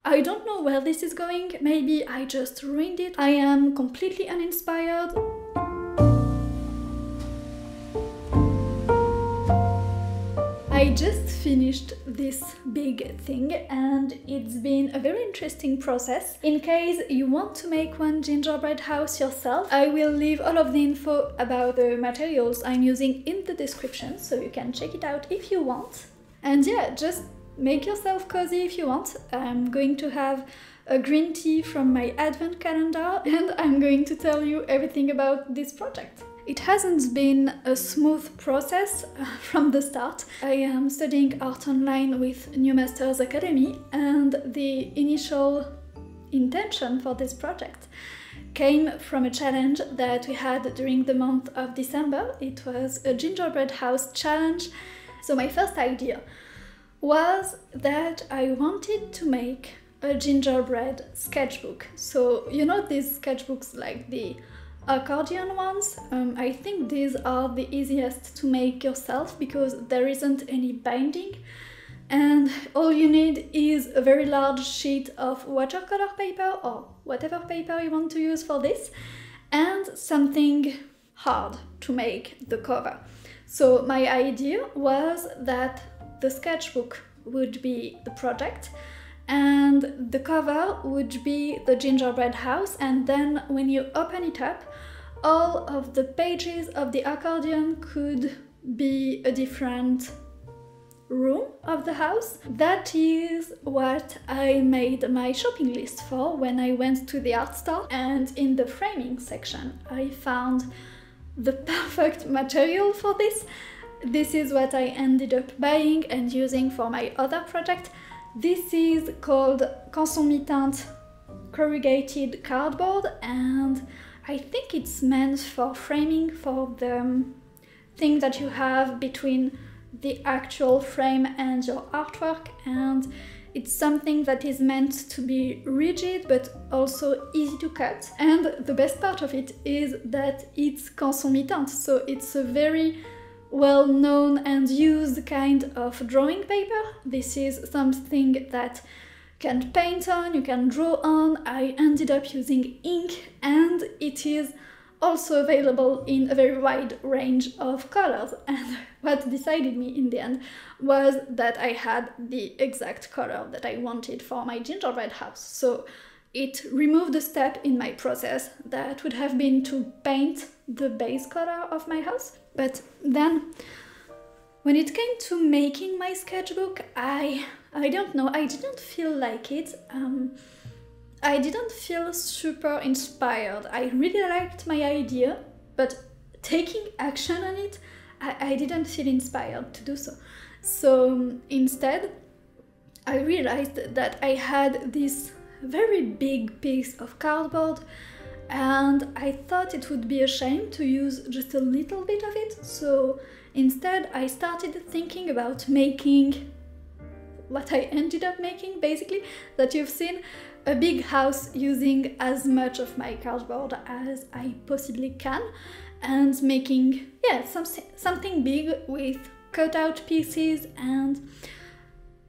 I don't know where this is going, maybe I just ruined it. I am completely uninspired. I just finished this big thing and it's been a very interesting process. In case you want to make one gingerbread house yourself, I will leave all of the info about the materials I'm using in the description, so you can check it out if you want. And yeah, just make yourself cozy if you want. I'm going to have a green tea from my advent calendar and I'm going to tell you everything about this project. It hasn't been a smooth process from the start. I am studying art online with New Masters Academy, and the initial intention for this project came from a challenge that we had during the month of December. It was a gingerbread house challenge. So my first idea was that I wanted to make a gingerbread sketchbook. So you know these sketchbooks like the accordion ones? I think these are the easiest to make yourself because there isn't any binding and all you need is a very large sheet of watercolor paper or whatever paper you want to use for this and something hard to make the cover. So my idea was that the sketchbook would be the project and the cover would be the gingerbread house, and then when you open it up, all of the pages of the accordion could be a different room of the house. That is what I made my shopping list for when I went to the art store, and in the framing section I found the perfect material for this. This is what I ended up buying and using for my other project. This is called Canson Mi-Teintes corrugated cardboard, and I think it's meant for framing, for the thing that you have between the actual frame and your artwork, and it's something that is meant to be rigid but also easy to cut. And the best part of it is that it's Canson Mi-Teintes, so it's a very well-known and used kind of drawing paper. This is something that can paint on, you can draw on. I ended up using ink, and it is also available in a very wide range of colors. And what decided me in the end was that I had the exact color that I wanted for my gingerbread house. So it removed a step in my process that would have been to paint the base color of my house. But then, when it came to making my sketchbook, I don't know, I didn't feel like it. I didn't feel super inspired. I really liked my idea, but taking action on it, I didn't feel inspired to do so. So instead, I realized that I had this very big piece of cardboard, and I thought it would be a shame to use just a little bit of it. So instead I started thinking about making what I ended up making, basically, that you've seen, a big house using as much of my cardboard as I possibly can, and making, yeah, something big with cut out pieces. And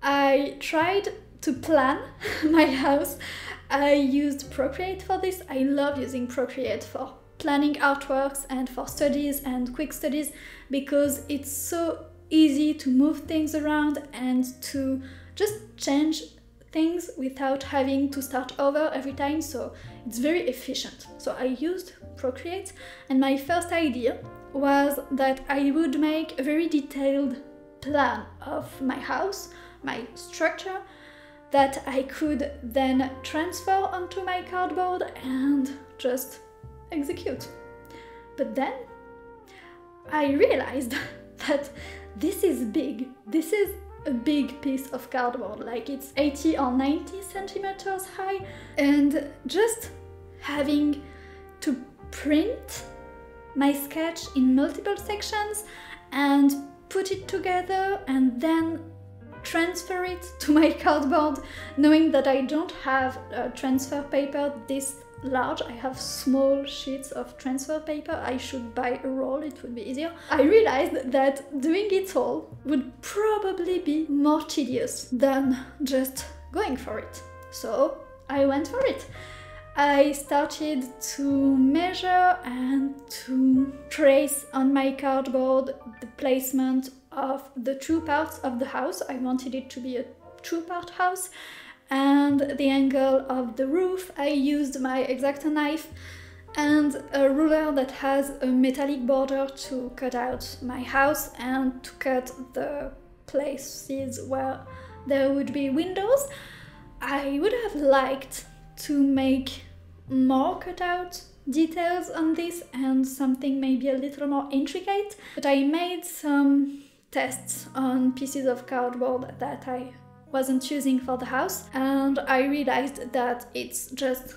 I tried to plan my house. I used Procreate for this. I love using Procreate for planning artworks and for studies and quick studies because it's so easy to move things around and to just change things without having to start over every time, so it's very efficient. So I used Procreate, and my first idea was that I would make a very detailed plan of my house, my structure, that I could then transfer onto my cardboard and just execute. But then I realized that this is big. This is a big piece of cardboard, like it's 80 or 90 centimeters high, and just having to print my sketch in multiple sections and put it together and then transfer it to my cardboard, knowing that I don't have transfer paper this large. I have small sheets of transfer paper. I should buy a roll, it would be easier. I realized that doing it all would probably be more tedious than just going for it. So I went for it. I started to measure and to trace on my cardboard the placement of the two parts of the house. I wanted it to be a two-part house, and the angle of the roof. I used my X-Acto knife and a ruler that has a metallic border to cut out my house and to cut the places where there would be windows. I would have liked to make more cutout details on this and something maybe a little more intricate, but I made some tests on pieces of cardboard that I wasn't using for the house, and I realized that it's just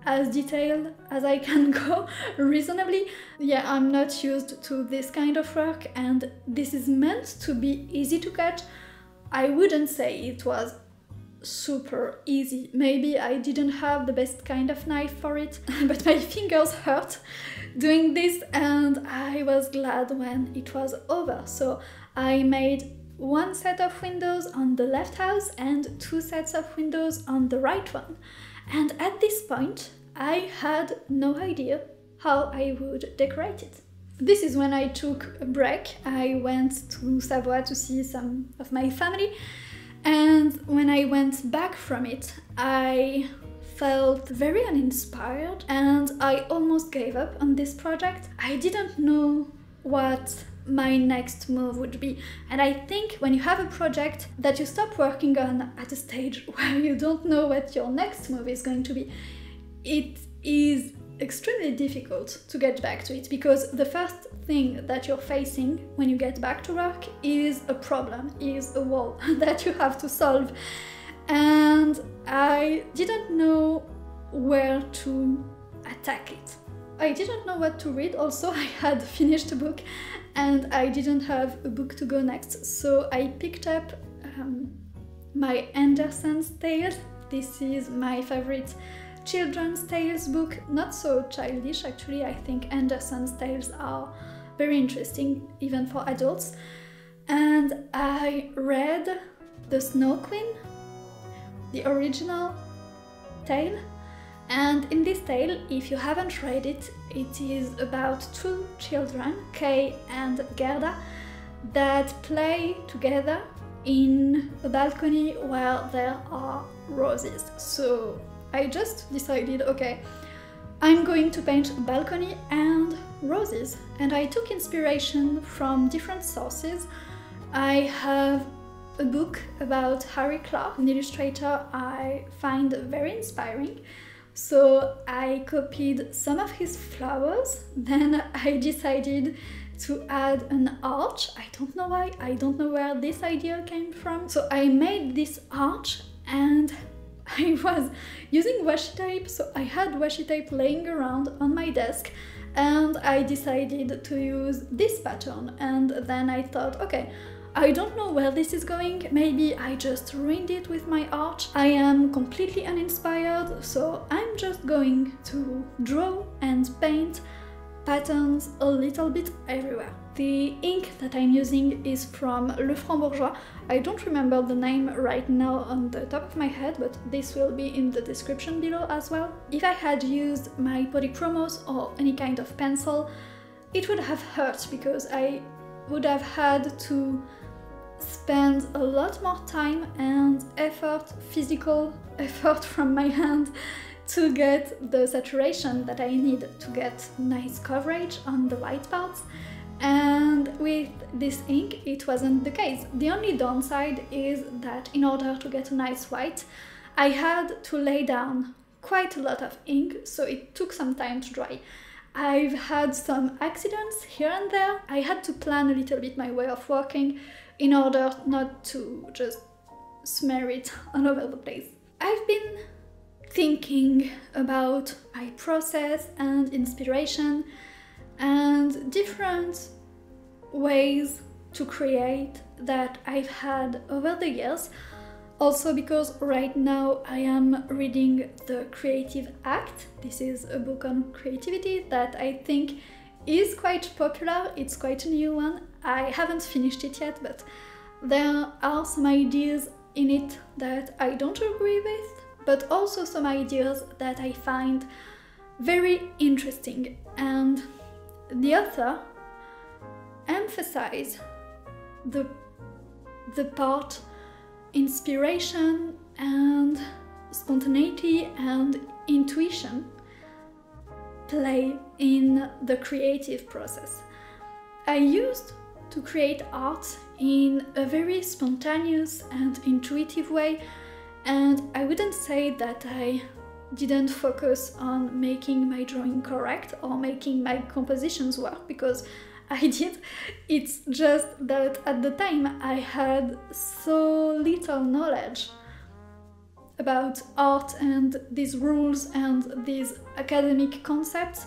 as detailed as I can go, reasonably. Yeah, I'm not used to this kind of work, and this is meant to be easy to cut. I wouldn't say it was super easy. Maybe I didn't have the best kind of knife for it, but my fingers hurt doing this, and I was glad when it was over. So I made one set of windows on the left house and two sets of windows on the right one. And at this point, I had no idea how I would decorate it. This is when I took a break. I went to Savoie to see some of my family, and when I went back from it, I felt very uninspired and I almost gave up on this project. I didn't know what my next move would be, and I think when you have a project that you stop working on at a stage where you don't know what your next move is going to be, it is extremely difficult to get back to it, because the first thing that you're facing when you get back to work is a problem, is a wall that you have to solve. And I didn't know where to attack it. I didn't know what to read also. I had finished a book and I didn't have a book to go next, so I picked up my Andersen's Tales. This is my favorite children's tales book, not so childish actually. I think Andersen's Tales are very interesting even for adults. And I read The Snow Queen, the original tale. And in this tale, if you haven't read it, it is about two children, Kay and Gerda, that play together in a balcony where there are roses. So I just decided, okay, I'm going to paint a balcony and roses. And I took inspiration from different sources. I have a book about Harry Clarke, an illustrator I find very inspiring. So I copied some of his flowers, then I decided to add an arch. I don't know why, I don't know where this idea came from. So I made this arch and I was using washi tape, so I had washi tape laying around on my desk, and I decided to use this pattern. And then I thought, okay, I don't know where this is going, maybe I just ruined it with my arch. I am completely uninspired, so I'm just going to draw and paint patterns a little bit everywhere. The ink that I'm using is from Lefranc Bourgeois. I don't remember the name right now on the top of my head, but this will be in the description below as well. If I had used my Polychromos or any kind of pencil, it would have hurt because I would have had to spend a lot more time and effort, physical effort from my hand, to get the saturation that I need to get nice coverage on the white parts. And with this ink, it wasn't the case. The only downside is that in order to get a nice white, I had to lay down quite a lot of ink, so it took some time to dry. I've had some accidents here and there. I had to plan a little bit my way of working in order not to just smear it all over the place. I've been thinking about my process and inspiration and different ways to create that I've had over the years. Also because right now I am reading The Creative Act. This is a book on creativity that I think is quite popular. It's quite a new one. I haven't finished it yet, but there are some ideas in it that I don't agree with. but also some ideas that I find very interesting. And the author emphasized the part inspiration and spontaneity and intuition play in the creative process. I used to create art in a very spontaneous and intuitive way, and I wouldn't say that I didn't focus on making my drawing correct or making my compositions work, because I did. It's just that at the time I had so little knowledge about art and these rules and these academic concepts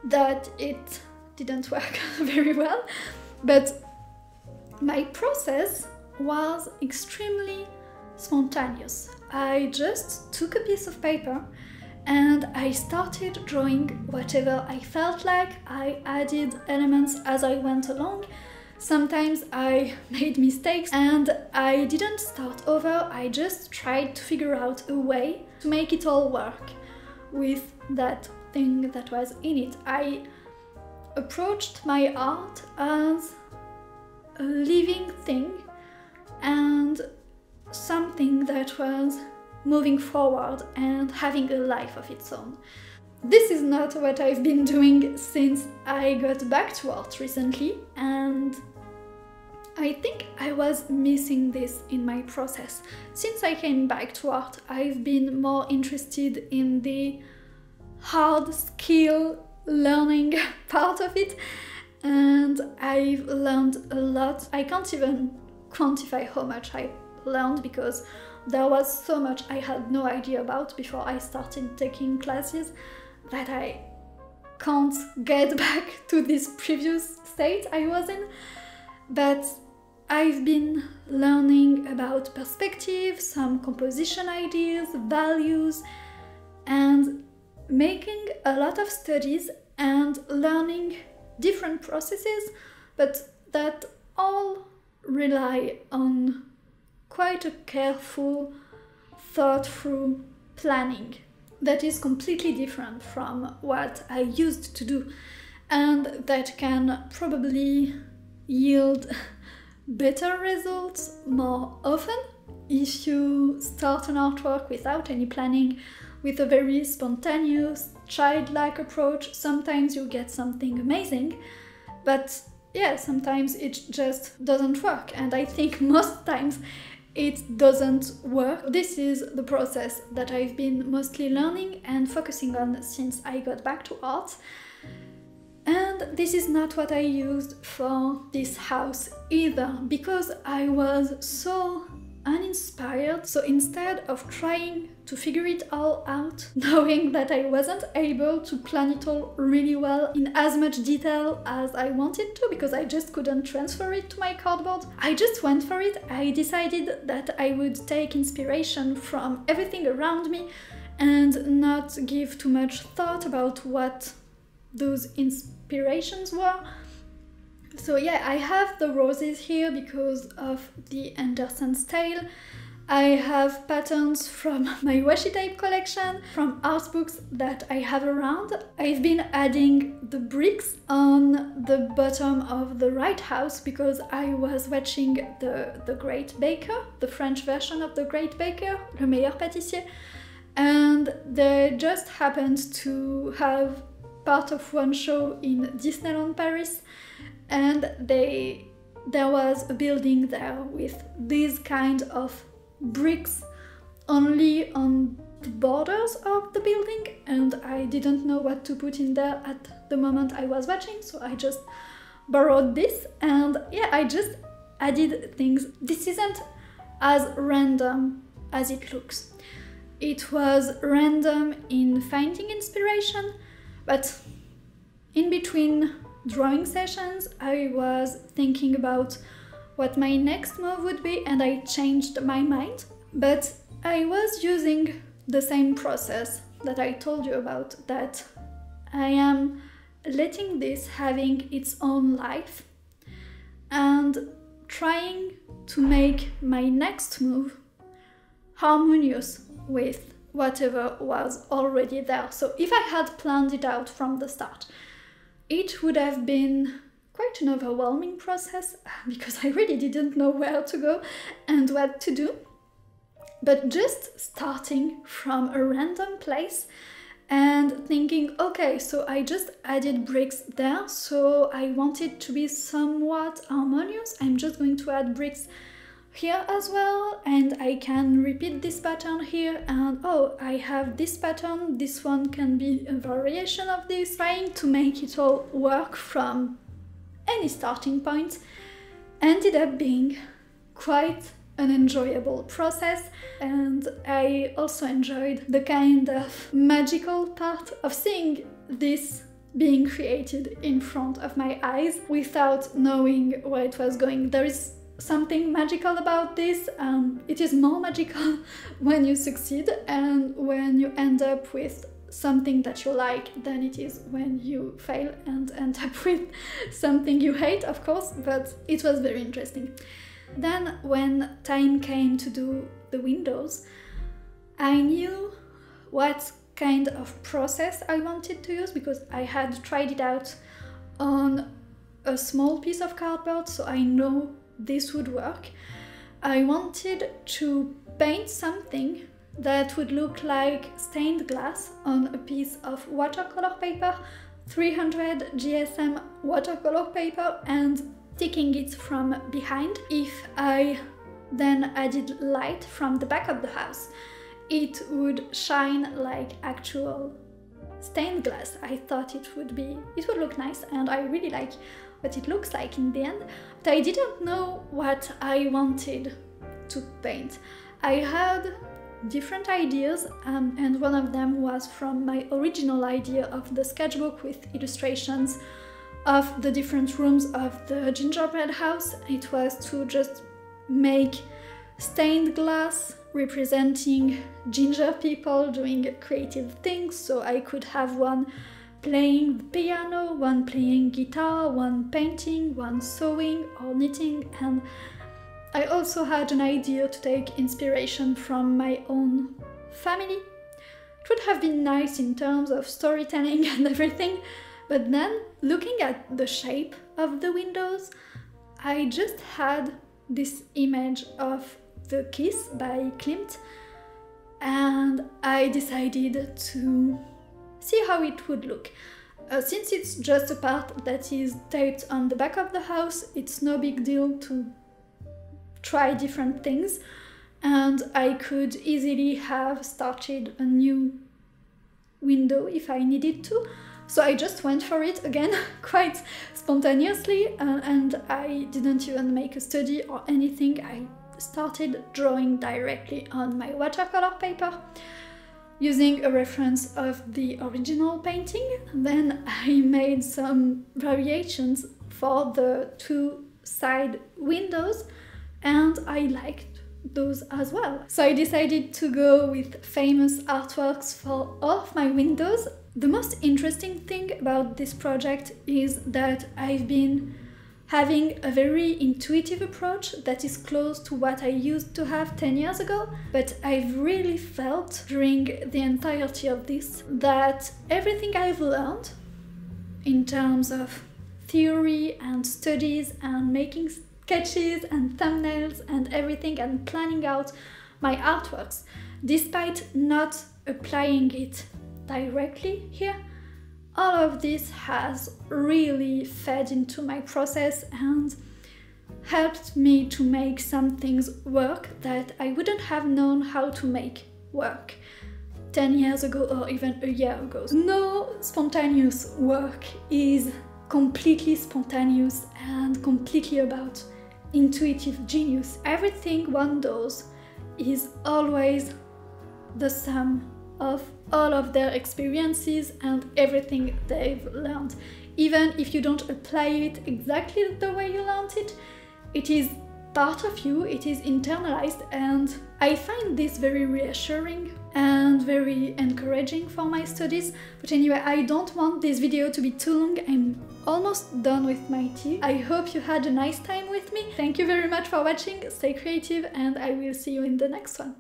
that it didn't work very well. But my process was extremely spontaneous. I just took a piece of paper and I started drawing whatever I felt like. I added elements as I went along. Sometimes I made mistakes and I didn't start over. I just tried to figure out a way to make it all work with that thing that was in it. I approached my art as a living thing and something that was moving forward and having a life of its own. This is not what I've been doing since I got back to art recently, and I think I was missing this in my process. Since I came back to art, I've been more interested in the hard skill learning part of it, and I've learned a lot. I can't even quantify how much I learned because there was so much I had no idea about before I started taking classes that I can't get back to this previous state I was in. But I've been learning about perspective, some composition ideas, values, and making a lot of studies and learning different processes, but that all rely on quite a careful, thought-through planning that is completely different from what I used to do, and that can probably yield better results more often if you start an artwork without any planning, with a very spontaneous, childlike approach. Sometimes you get something amazing, but yeah, sometimes it just doesn't work, and I think most times it doesn't work. This is the process that I've been mostly learning and focusing on since I got back to art. And this is not what I used for this house either, because I was so uninspired. So instead of trying to figure it all out, knowing that I wasn't able to plan it all really well in as much detail as I wanted to, because I just couldn't transfer it to my cardboard, I just went for it. I decided that I would take inspiration from everything around me and not give too much thought about what those inspirations were. So yeah, I have the roses here because of the Andersen's Tale. I have patterns from my washi tape collection, from art books that I have around. I've been adding the bricks on the bottom of the right house because I was watching the Great Baker, the French version of the Great Baker, Le Meilleur Pâtissier, and they just happened to have part of one show in Disneyland Paris, and there was a building there with these kind of bricks only on the borders of the building, and I didn't know what to put in there at the moment I was watching, so I just borrowed this, and yeah, I just added things. This isn't as random as it looks. It was random in finding inspiration, but in between drawing sessions I was thinking about what my next move would be, and I changed my mind. But I was using the same process that I told you about, that I am letting this having its own life and trying to make my next move harmonious with whatever was already there. So if I had planned it out from the start, it would have been quite an overwhelming process because I really didn't know where to go and what to do. But just starting from a random place and thinking, okay, so I just added bricks there, so I want it to be somewhat harmonious. I'm just going to add bricks here as well, and I can repeat this pattern here, and oh, I have this pattern, this one can be a variation of this. Trying to make it all work from any starting point ended up being quite an enjoyable process, and I also enjoyed the kind of magical part of seeing this being created in front of my eyes without knowing where it was going. There is something magical about this. It is more magical when you succeed and when you end up with something that you like than it is when you fail and end up with something you hate, of course, but it was very interesting. Then when time came to do the windows, I knew what kind of process I wanted to use because I had tried it out on a small piece of cardboard, so I know this would work. I wanted to paint something that would look like stained glass on a piece of watercolor paper, 300 GSM watercolor paper, and sticking it from behind. If I then added light from the back of the house, it would shine like actual stained glass. I thought it would look nice, and I really like what it looks like in the end, but I didn't know what I wanted to paint. I had different ideas, and one of them was from my original idea of the sketchbook with illustrations of the different rooms of the gingerbread house. It was to just make stained glass representing ginger people doing creative things, so I could have one playing the piano, one playing guitar, one painting, one sewing or knitting, and I also had an idea to take inspiration from my own family. It would have been nice in terms of storytelling and everything, but then looking at the shape of the windows, I just had this image of The Kiss by Klimt, and I decided to see how it would look. Since it's just a part that is taped on the back of the house, it's no big deal to try different things, and I could easily have started a new window if I needed to. So I just went for it again quite spontaneously, and I didn't even make a study or anything. I started drawing directly on my watercolor paper using a reference of the original painting. Then I made some variations for the two side windows, and I liked those as well. So I decided to go with famous artworks for all of my windows. The most interesting thing about this project is that I've been having a very intuitive approach that is close to what I used to have 10 years ago, but I've really felt during the entirety of this that everything I've learned in terms of theory and studies and making sketches and thumbnails and everything and planning out my artworks, despite not applying it directly here, all of this has really fed into my process and helped me to make some things work that I wouldn't have known how to make work 10 years ago or even a year ago. No spontaneous work is completely spontaneous and completely about intuitive genius. Everything one does is always the sum of all of their experiences and everything they've learned. Even if you don't apply it exactly the way you learned it, it is part of you, it is internalized, and I find this very reassuring and very encouraging for my studies. But anyway, I don't want this video to be too long. I'm almost done with my tea. I hope you had a nice time with me. Thank you very much for watching, stay creative, and I will see you in the next one.